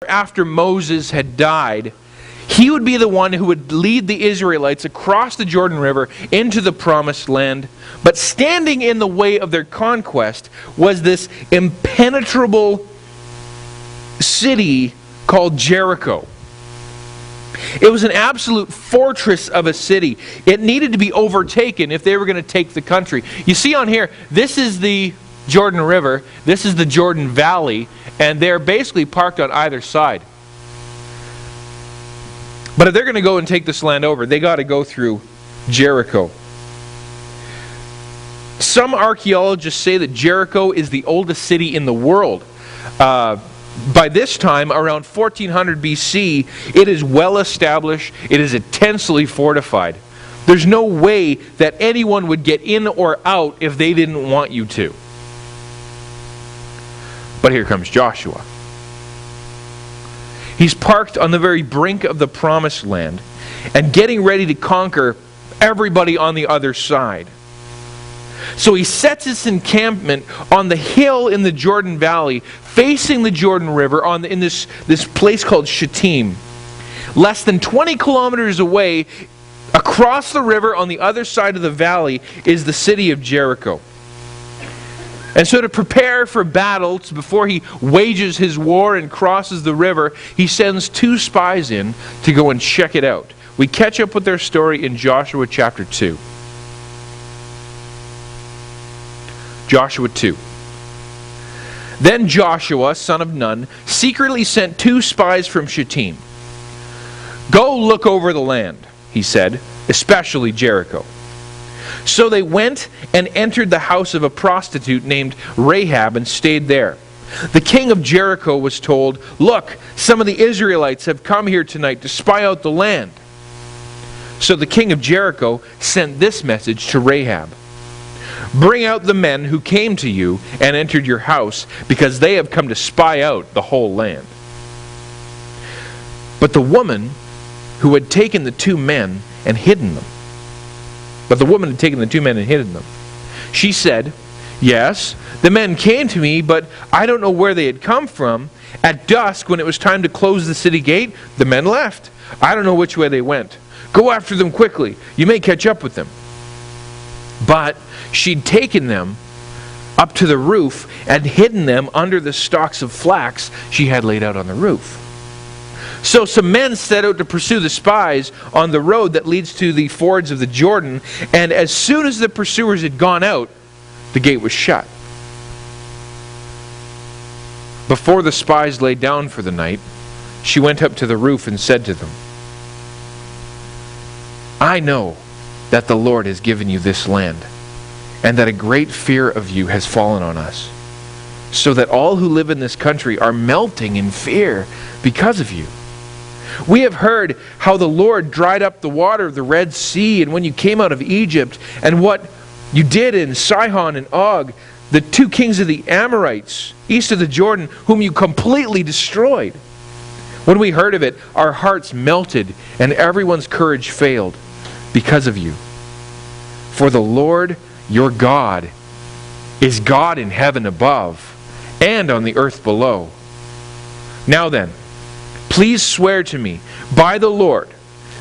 after Moses had died, he would be the one who would lead the Israelites across the Jordan River into the promised land. But standing in the way of their conquest was this impenetrable city called Jericho. It was an absolute fortress of a city. It needed to be overtaken if they were going to take the country. You see on here, this is the Jordan River, this is the Jordan Valley, and they're basically parked on either side. But if they're going to go and take this land over, they got to go through Jericho. Some archaeologists say that Jericho is the oldest city in the world. By this time, around 1400 BC, it is well established. It is intensely fortified. There's no way that anyone would get in or out if they didn't want you to. But here comes Joshua. He's parked on the very brink of the promised land and getting ready to conquer everybody on the other side. So he sets his encampment on the hill in the Jordan Valley, facing the Jordan River in this place called Shittim. Less than 20 kilometers away, across the river on the other side of the valley, is the city of Jericho. And so to prepare for battles, before he wages his war and crosses the river, he sends 2 spies in to go and check it out. We catch up with their story in Joshua chapter 2. Joshua 2. Then Joshua, son of Nun, secretly sent 2 spies from Shittim. "Go look over the land," he said, "especially Jericho." So they went and entered the house of a prostitute named Rahab and stayed there. The king of Jericho was told, "Look, some of the Israelites have come here tonight to spy out the land." So the king of Jericho sent this message to Rahab: "Bring out the men who came to you and entered your house, because they have come to spy out the whole land." But the woman who had taken the 2 men and hidden them, she said, "Yes, the men came to me, but I don't know where they had come from. At dusk, when it was time to close the city gate, the men left. I don't know which way they went. Go after them quickly. You may catch up with them." But she'd taken them up to the roof and hidden them under the stalks of flax she had laid out on the roof. So some men set out to pursue the spies on the road that leads to the fords of the Jordan, and as soon as the pursuers had gone out, the gate was shut. Before the spies lay down for the night, she went up to the roof and said to them, "I know that the Lord has given you this land, and that a great fear of you has fallen on us, so that all who live in this country are melting in fear because of you. We have heard how the Lord dried up the water of the Red Sea, and when you came out of Egypt, and what you did in Sihon and Og, the 2 kings of the Amorites, east of the Jordan, whom you completely destroyed. When we heard of it, our hearts melted, and everyone's courage failed because of you. For the Lord your God is God in heaven above and on the earth below. Now then, please swear to me by the Lord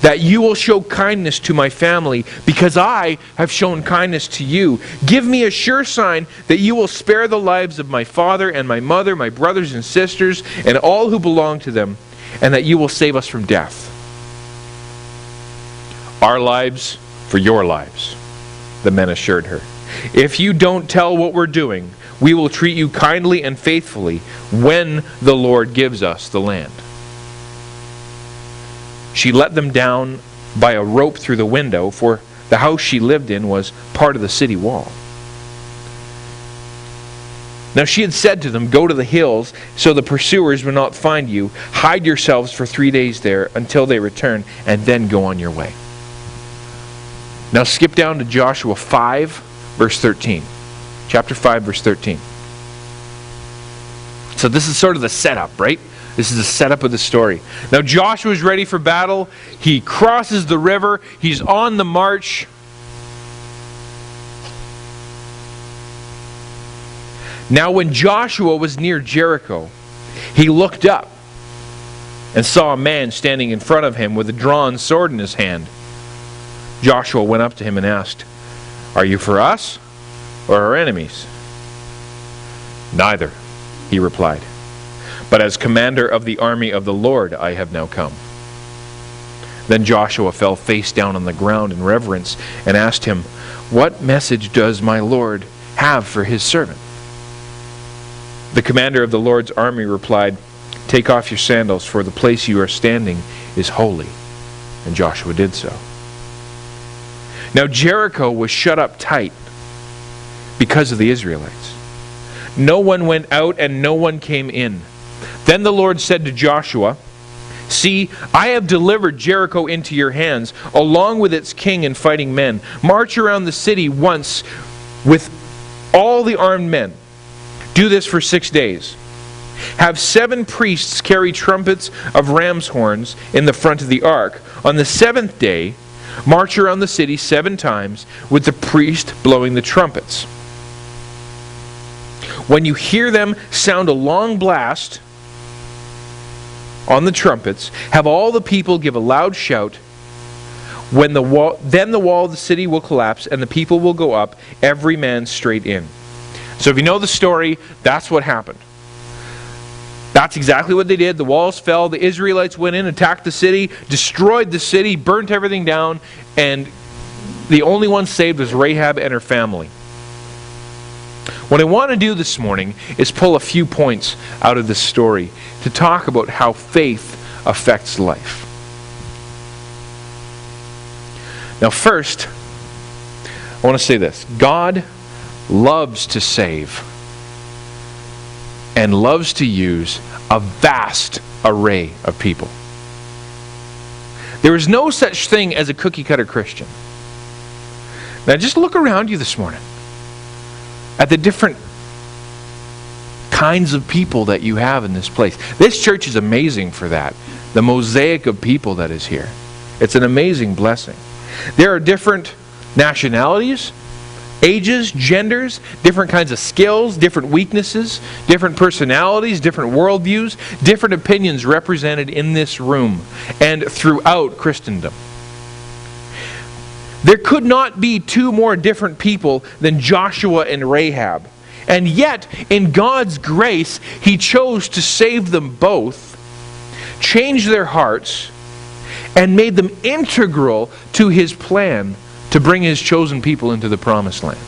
that you will show kindness to my family, because I have shown kindness to you. Give me a sure sign that you will spare the lives of my father and my mother, my brothers and sisters, and all who belong to them, and that you will save us from death." "Our lives for your lives," the men assured her. "If you don't tell what we're doing, we will treat you kindly and faithfully when the Lord gives us the land." She let them down by a rope through the window, for the house she lived in was part of the city wall. Now she had said to them, "Go to the hills, so the pursuers will not find you. Hide yourselves for 3 days there until they return, and then go on your way." Now skip down to Joshua 5, verse 13. Chapter 5, verse 13. So this is sort of the setup, right? This is the setup of the story. Now Joshua is ready for battle. He crosses the river. He's on the march. Now when Joshua was near Jericho, he looked up and saw a man standing in front of him with a drawn sword in his hand. Joshua went up to him and asked, "Are you for us or our enemies?" "Neither," he replied, "but as commander of the army of the Lord I have now come." Then Joshua fell face down on the ground in reverence and asked him, "What message does my Lord have for his servant?" The commander of the Lord's army replied, "Take off your sandals, for the place you are standing is holy." And Joshua did so. Now Jericho was shut up tight because of the Israelites. No one went out and no one came in. Then the Lord said to Joshua, "See, I have delivered Jericho into your hands, along with its king and fighting men. March around the city once with all the armed men. Do this for 6 days. Have 7 priests carry trumpets of ram's horns in the front of the ark. On the 7th day, march around the city 7 times with the priest blowing the trumpets. When you hear them sound a long blast on the trumpets, have all the people give a loud shout. Then the wall of the city will collapse and the people will go up, every man straight in." So if you know the story, that's what happened. That's exactly what they did. The walls fell. The Israelites went in, attacked the city, destroyed the city, burnt everything down, and the only one saved was Rahab and her family. What I want to do this morning is pull a few points out of this story to talk about how faith affects life. Now first, I want to say this. God loves to save and loves to use a vast array of people. There is no such thing as a cookie-cutter Christian. Now just look around you this morning at the different kinds of people that you have in this place. This church is amazing for that. The mosaic of people that is here. It's an amazing blessing. There are different nationalities, ages, genders, different kinds of skills, different weaknesses, different personalities, different worldviews, different opinions represented in this room and throughout Christendom. There could not be 2 more different people than Joshua and Rahab. And yet, in God's grace, He chose to save them both, change their hearts, and made them integral to His plan to bring His chosen people into the promised land.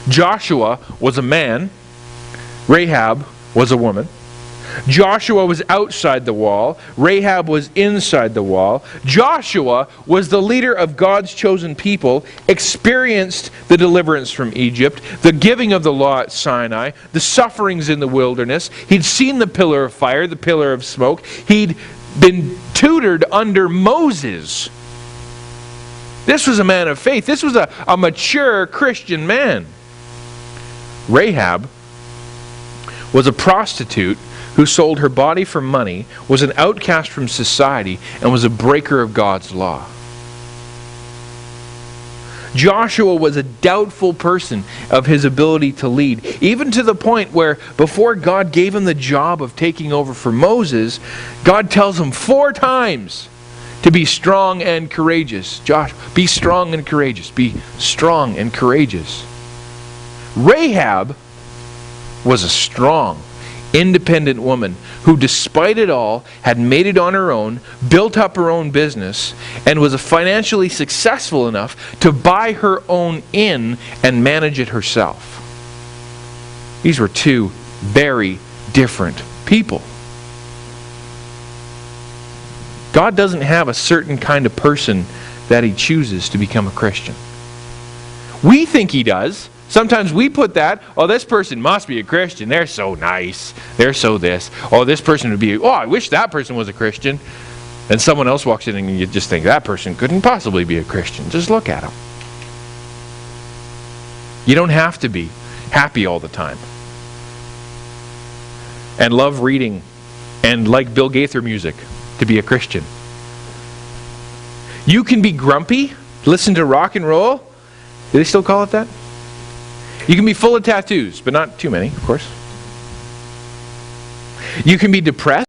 Joshua was a man. Rahab was a woman. Joshua was outside the wall. Rahab was inside the wall. Joshua was the leader of God's chosen people, experienced the deliverance from Egypt, the giving of the law at Sinai, the sufferings in the wilderness. He'd seen the pillar of fire, the pillar of smoke. He'd been tutored under Moses. This was a man of faith. This was a mature Christian man. Rahab was a prostitute who sold her body for money, was an outcast from society, and was a breaker of God's law. Joshua was a doubtful person of his ability to lead, even to the point where before God gave him the job of taking over for Moses, God tells him 4 times to be strong and courageous. Joshua, be strong and courageous. Be strong and courageous. Rahab was a strong, independent woman who, despite it all, had made it on her own, built up her own business, and was financially successful enough to buy her own inn and manage it herself. These were 2 very different people. God doesn't have a certain kind of person that He chooses to become a Christian. We think He does. Sometimes we put that, oh, this person must be a Christian. They're so nice. They're so this. Oh, this person would be, oh, I wish that person was a Christian. And someone else walks in and you just think, that person couldn't possibly be a Christian. Just look at him. You don't have to be happy all the time. And love reading and like Bill Gaither music to be a Christian. You can be grumpy, listen to rock and roll. Do they still call it that? You can be full of tattoos, but not too many, of course. You can be depressed.